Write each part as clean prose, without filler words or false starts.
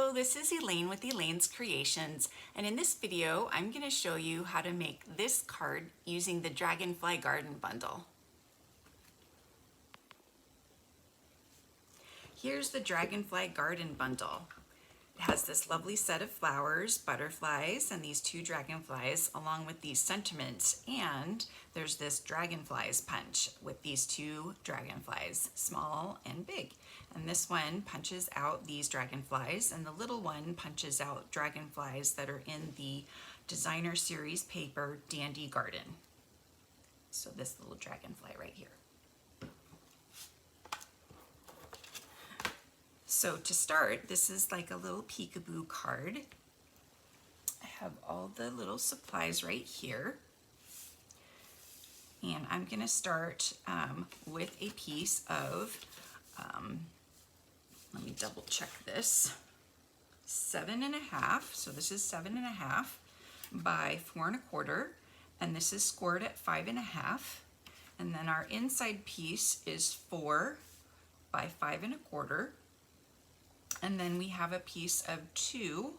Hello, this is Elaine with Elaine's Creations, and in this video I'm going to show you how to make this card using the Dragonfly Garden bundle. Here's the Dragonfly Garden bundle. It has this lovely set of flowers, butterflies, and these two dragonflies along with these sentiments, and there's this Dragonflies Punch with these two dragonflies, small and big. And this one punches out these dragonflies, and the little one punches out dragonflies that are in the designer series paper Dandy Garden. So this little dragonfly right here. So to start, this is like a little peekaboo card. I have all the little supplies right here. And I'm going to start with a piece of, let me double check this, 7.5. So this is 7.5 by 4.25, and this is scored at 5.5. And then our inside piece is 4 by 5.25. And then we have a piece of 2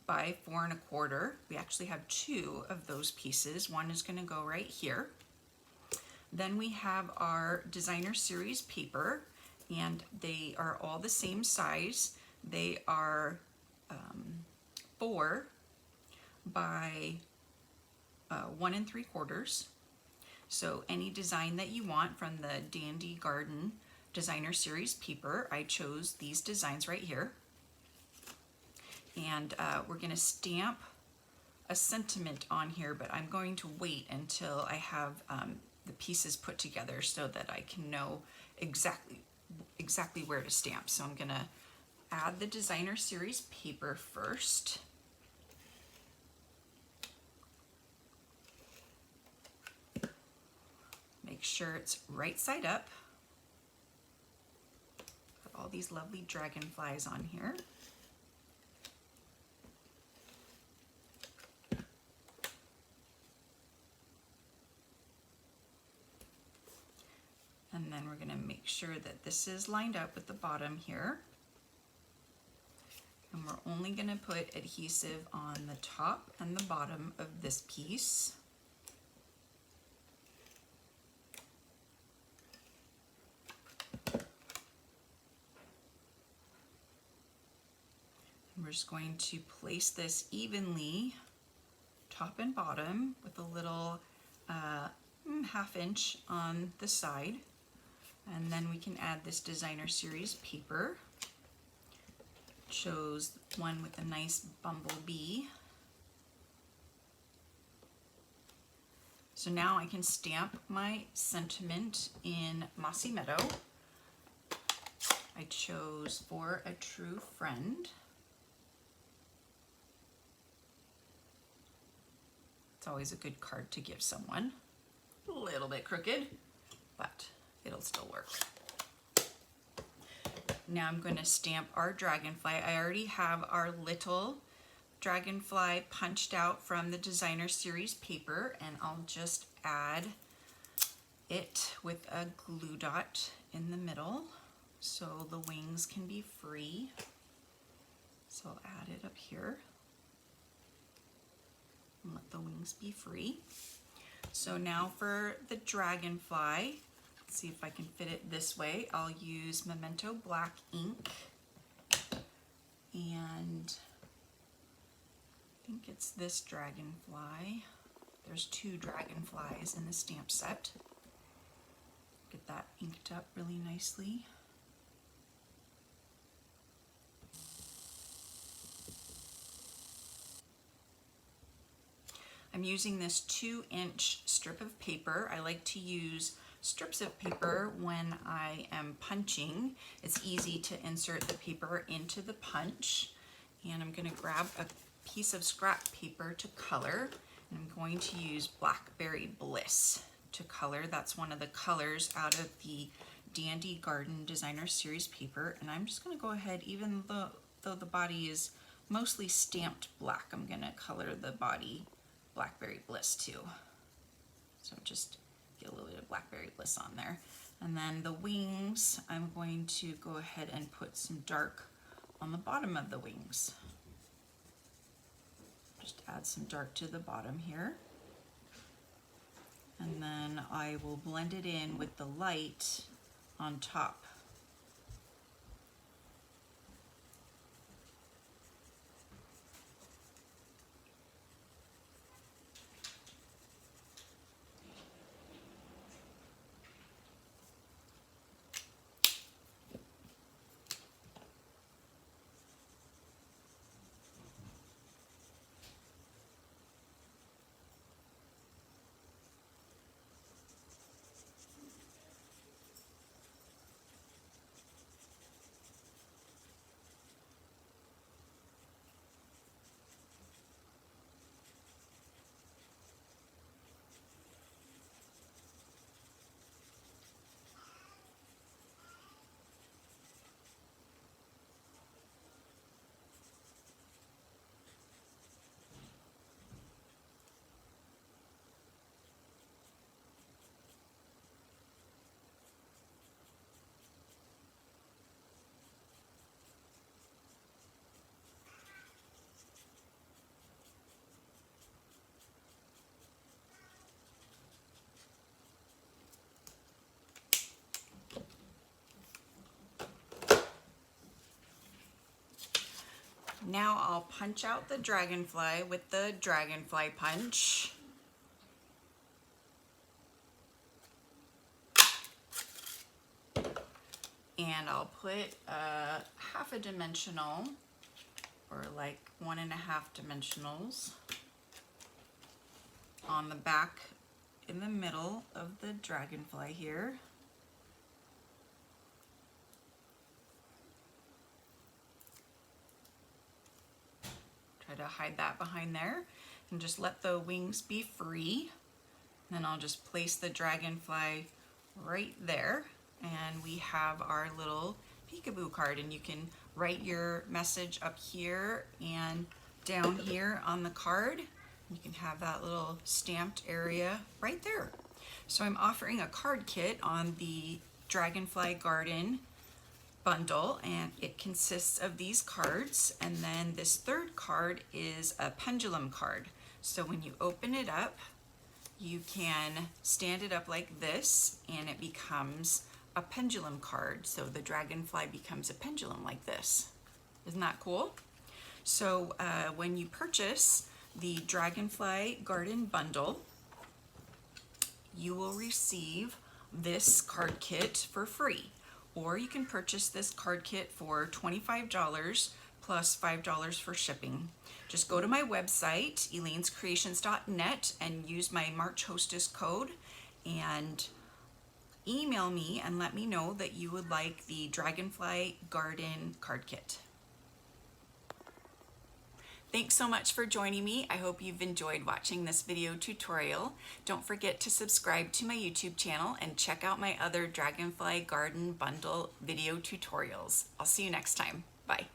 by 4.25. We actually have 2 of those pieces. One is going to go right here. Then we have our designer series paper, and they are all the same size. They are 4 by 1.75. So any design that you want from the Dandy Garden designer series paper, I chose these designs right here. And we're going to stamp a sentiment on here, but I'm going to wait until I have the pieces put together so that I can know exactly where to stamp. So I'm going to add the designer series paper first. Make sure it's right side up. All these lovely dragonflies on here. And then we're going to make sure that this is lined up with the bottom here. And we're only going to put adhesive on the top and the bottom of this piece. We're just going to place this evenly, top and bottom, with a little 1/2 inch on the side. And then we can add this designer series paper. Chose one with a nice bumblebee. So now I can stamp my sentiment in Mossy Meadow. I chose For a True Friend. It's always a good card to give someone. A little bit crooked, but it'll still work. Now I'm going to stamp our dragonfly. I already have our little dragonfly punched out from the designer series paper, and I'll just add it with a glue dot in the middle so the wings can be free. So I'll add it up here and let the wings be free. So now for the dragonfly, let's see if I can fit it this way. I'll use Memento Black ink, and I think it's this dragonfly. There's 2 dragonflies in the stamp set. Get that inked up really nicely. I'm using this 2-inch strip of paper. I like to use strips of paper when I am punching. It's easy to insert the paper into the punch. And I'm going to grab a piece of scrap paper to color. And I'm going to use Blackberry Bliss to color. That's one of the colors out of the Dandy Garden designer series paper. And I'm just going to go ahead, even though the body is mostly stamped black, I'm going to color the body Blackberry Bliss too. So just get a little bit of Blackberry Bliss on there. And then the wings, I'm going to go ahead and put some dark on the bottom of the wings. Just add some dark to the bottom here. And then I will blend it in with the light on top. Now I'll punch out the dragonfly with the Dragonfly Punch. And I'll put half a dimensional, or like 1.5 dimensionals, on the back in the middle of the dragonfly here. Try to hide that behind there and just let the wings be free. Then I'll just place the dragonfly right there, and we have our little peekaboo card, and you can write your message up here and down here on the card. You can have that little stamped area right there. So I'm offering a card kit on the Dragonfly Garden bundle, and it consists of these cards, and then this third card is a pendulum card. So when you open it up, you can stand it up like this and it becomes a pendulum card. So the dragonfly becomes a pendulum like this. Isn't that cool? So when you purchase the Dragonfly Garden bundle, you will receive this card kit for free. Or you can purchase this card kit for $25 plus $5 for shipping. Just go to my website, elainescreations.net, and use my March Hostess code and email me and let me know that you would like the Dragonfly Garden card kit. Thanks so much for joining me. I hope you've enjoyed watching this video tutorial. Don't forget to subscribe to my YouTube channel and check out my other Dragonfly Garden bundle video tutorials. I'll see you next time. Bye.